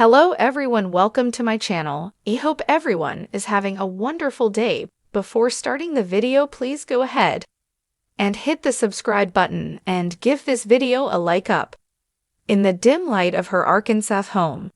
Hello everyone, welcome to my channel. I hope everyone is having a wonderful day. Before starting the video, please go ahead and hit the subscribe button and give this video a like up. In the dim light of her Arkansas home,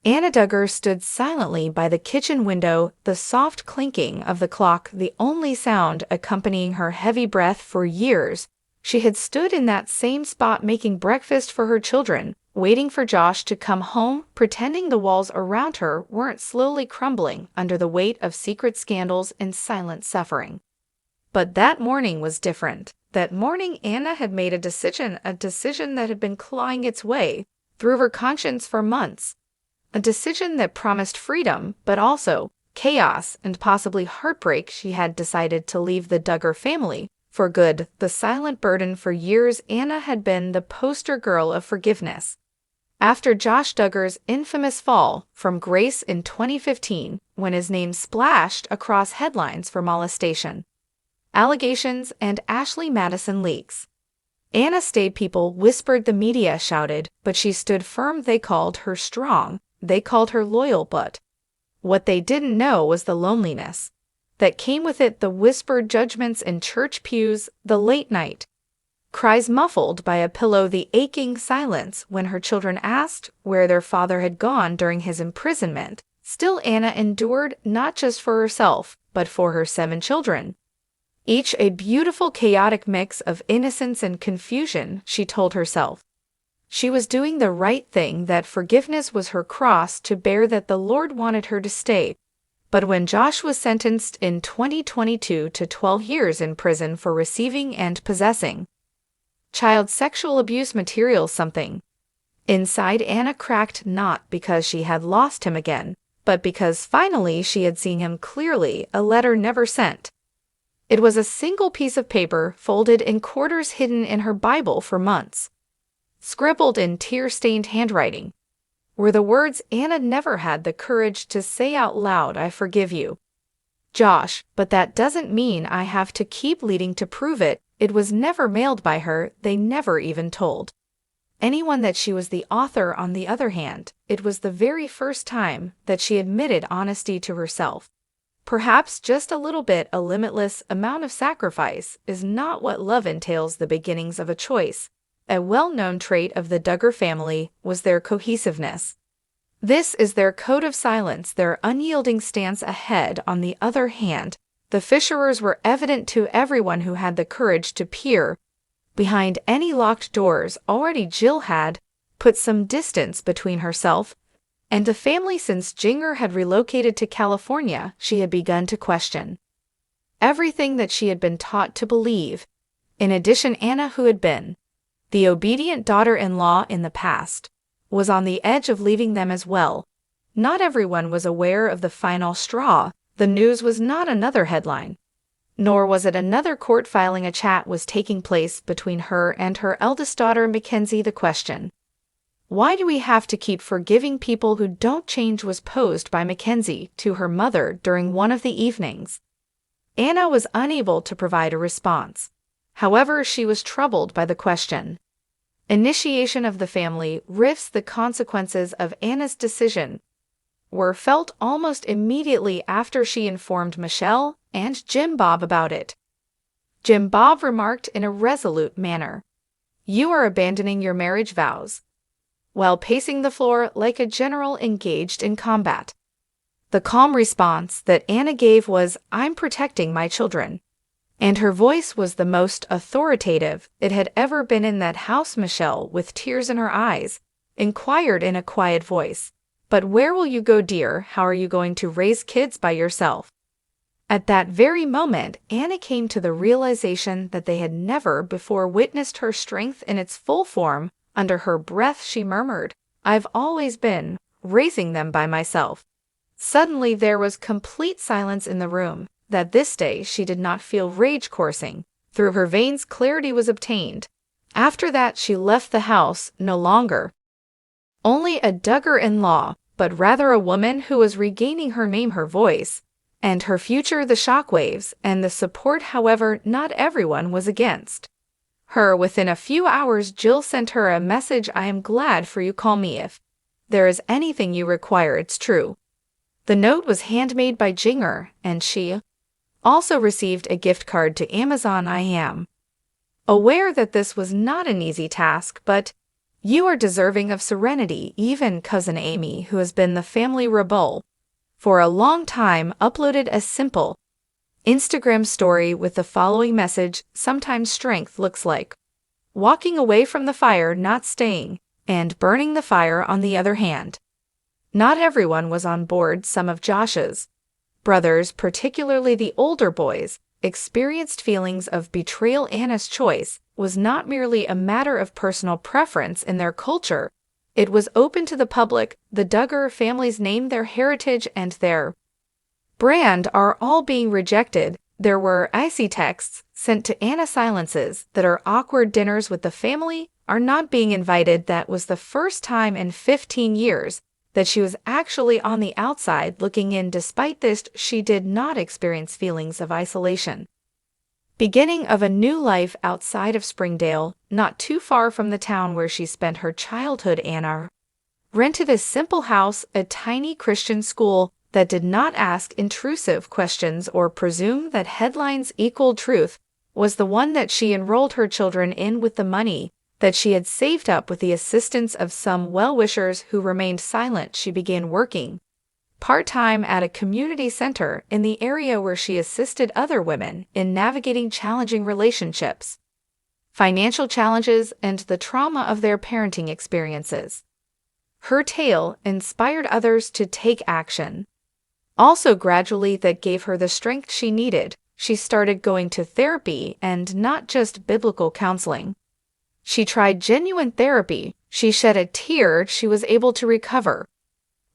Anna Duggar stood silently by the kitchen window, the soft clinking of the clock the only sound accompanying her heavy breath. For years, she had stood in that same spot making breakfast for her children, waiting for Josh to come home, pretending the walls around her weren't slowly crumbling under the weight of secret scandals and silent suffering. But that morning was different. That morning Anna had made a decision that had been clawing its way through her conscience for months. A decision that promised freedom, but also chaos and possibly heartbreak. She had decided to leave the Duggar family for good. The silent burden. For years, Anna had been the poster girl of forgiveness. After Josh Duggar's infamous fall from grace in 2015, when his name splashed across headlines for molestation allegations and Ashley Madison leaks, Anna stayed. People whispered, the media shouted, but she stood firm. They called her strong, they called her loyal, but what they didn't know was the loneliness that came with it, the whispered judgments in church pews, the late night cries muffled by a pillow, the aching silence when her children asked where their father had gone during his imprisonment. Still, Anna endured, not just for herself, but for her 7 children. Each a beautiful, chaotic mix of innocence and confusion. She told herself she was doing the right thing, that forgiveness was her cross to bear, that the Lord wanted her to stay. But when Josh was sentenced in 2022 to 12 years in prison for receiving and possessing child sexual abuse material, something inside Anna cracked, not because she had lost him again, but because finally she had seen him clearly. A letter never sent. It was a single piece of paper, folded in quarters, hidden in her Bible for months. Scribbled in tear-stained handwriting were the words Anna never had the courage to say out loud, I forgive you, Josh, but that doesn't mean I have to keep leading to prove it. It was never mailed by her. They never even told anyone that she was the author. On the other hand, it was the very first time that she admitted honesty to herself. Perhaps just a little bit. A limitless amount of sacrifice is not what love entails. The beginnings of a choice. A well-known trait of the Duggar family was their cohesiveness. This is their code of silence, their unyielding stance ahead. On the other hand, the fissures were evident to everyone who had the courage to peer behind any locked doors. Already Jill had put some distance between herself and the family. Since Jinger had relocated to California, she had begun to question everything that she had been taught to believe. In addition, Anna, who had been the obedient daughter-in-law in the past, was on the edge of leaving them as well. Not everyone was aware of the final straw. The news was not another headline, nor was it another court filing. A chat was taking place between her and her eldest daughter, Mackenzie. The question, why do we have to keep forgiving people who don't change, was posed by Mackenzie to her mother during one of the evenings. Anna was unable to provide a response. However, she was troubled by the question. Initiation of the family rifts. The consequences of Anna's decision were felt almost immediately after she informed Michelle and Jim Bob about it. Jim Bob remarked in a resolute manner, "You are abandoning your marriage vows," while pacing the floor like a general engaged in combat. The calm response that Anna gave was, "I'm protecting my children." And her voice was the most authoritative it had ever been in that house. Michelle, with tears in her eyes, inquired in a quiet voice, "But where will you go, dear? How are you going to raise kids by yourself?" At that very moment, Anna came to the realization that they had never before witnessed her strength in its full form. Under her breath, she murmured, "I've always been raising them by myself." Suddenly, there was complete silence in the room. That this day she did not feel rage coursing through her veins. Clarity was obtained. After that, she left the house, no longer only a Duggar-in-law, but rather a woman who was regaining her name, her voice, and her future. The shockwaves and the support, however, not everyone was against her. Within a few hours, Jill sent her a message, "I am glad for you. Call me if there is anything you require, it's true." The note was handmade by Jinger, and she also received a gift card to Amazon. "I am aware that this was not an easy task, but you are deserving of serenity." Even cousin Amy, who has been the family rebel for a long time, uploaded a simple Instagram story with the following message: "Sometimes strength looks like walking away from the fire, not staying, and burning the fire on the other hand." Not everyone was on board. Some of Josh's brothers, particularly the older boys, experienced feelings of betrayal. Anna's choice was not merely a matter of personal preference in their culture, it was open to the public. The Duggar family's name, their heritage, and their brand are all being rejected. There were icy texts sent to Anna, silences that are awkward, dinners with the family are not being invited. That was the first time in 15 years that she was actually on the outside looking in. Despite this, she did not experience feelings of isolation. Beginning of a new life outside of Springdale, not too far from the town where she spent her childhood, Anna rented a simple house, a tiny Christian school that did not ask intrusive questions or presume that headlines equaled truth, was the one that she enrolled her children in with the money that she had saved up with the assistance of some well-wishers who remained silent. She began working part-time at a community center in the area where she assisted other women in navigating challenging relationships, financial challenges, and the trauma of their parenting experiences. Her tale inspired others to take action. Also, gradually, that gave her the strength she needed. She started going to therapy, and not just biblical counseling. She tried genuine therapy. She shed a tear. She was able to recover.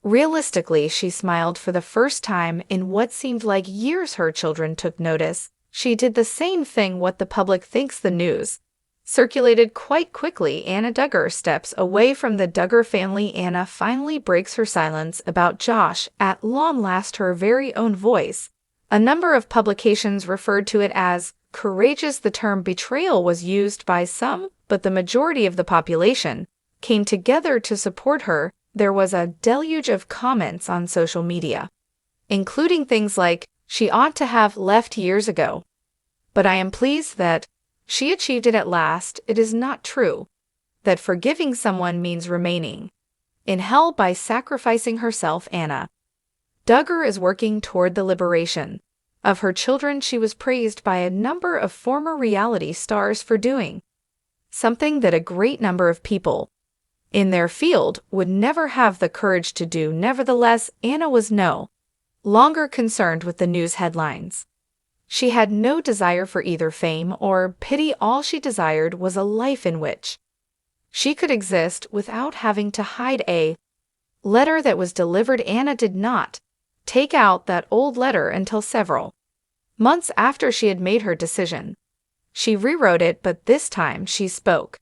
Realistically, she smiled for the first time in what seemed like years. Her children took notice. She did the same thing. What the public thinks. The news circulated quite quickly. Anna Duggar steps away from the Duggar family. Anna finally breaks her silence about Josh. At long last, her very own voice. A number of publications referred to it as courageous. The term betrayal was used by some, but the majority of the population came together to support her. There was a deluge of comments on social media, including things like, "She ought to have left years ago, but I am pleased that she achieved it at last." It is not true that forgiving someone means remaining in hell by sacrificing herself. Anna Duggar is working toward the liberation of her children. She was praised by a number of former reality stars for doing something that a great number of people in their field would never have the courage to do. Nevertheless, Anna was no longer concerned with the news headlines. She had no desire for either fame or pity. All she desired was a life in which she could exist without having to hide. A letter that was delivered. Anna did not take out that old letter until several months after she had made her decision. She rewrote it, but this time she spoke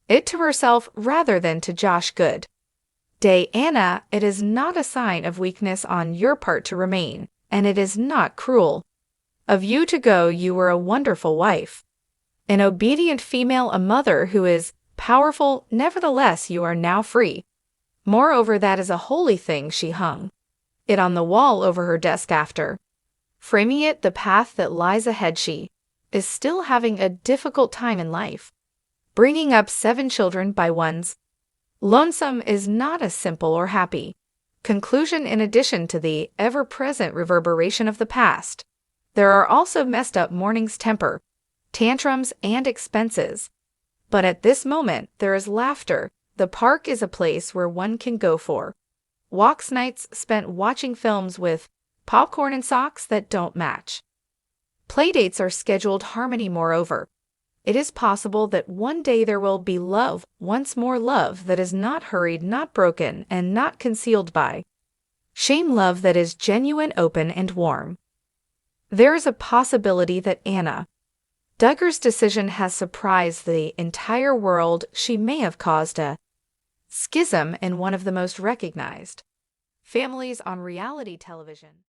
it to herself rather than to Josh. "Good day, Anna. It is not a sign of weakness on your part to remain, and it is not cruel of you to go. You were a wonderful wife, an obedient female, a mother who is powerful. Nevertheless, you are now free. Moreover, that is a holy thing." She hung it on the wall over her desk after framing it. The path that lies ahead. She is still having a difficult time in life. Bringing up 7 children by one's lonesome is not a simple or happy conclusion. In addition to the ever-present reverberation of the past, there are also messed up mornings, temper tantrums, and expenses. But at this moment, there is laughter. The park is a place where one can go for walks, nights spent watching films with popcorn and socks that don't match. Playdates are scheduled. Harmony. Moreover, it is possible that one day there will be love, once more love that is not hurried, not broken, and not concealed by shame. Love that is genuine, open, and warm. There is a possibility that Anna Duggar's decision has surprised the entire world. She may have caused a schism in one of the most recognized families on reality television.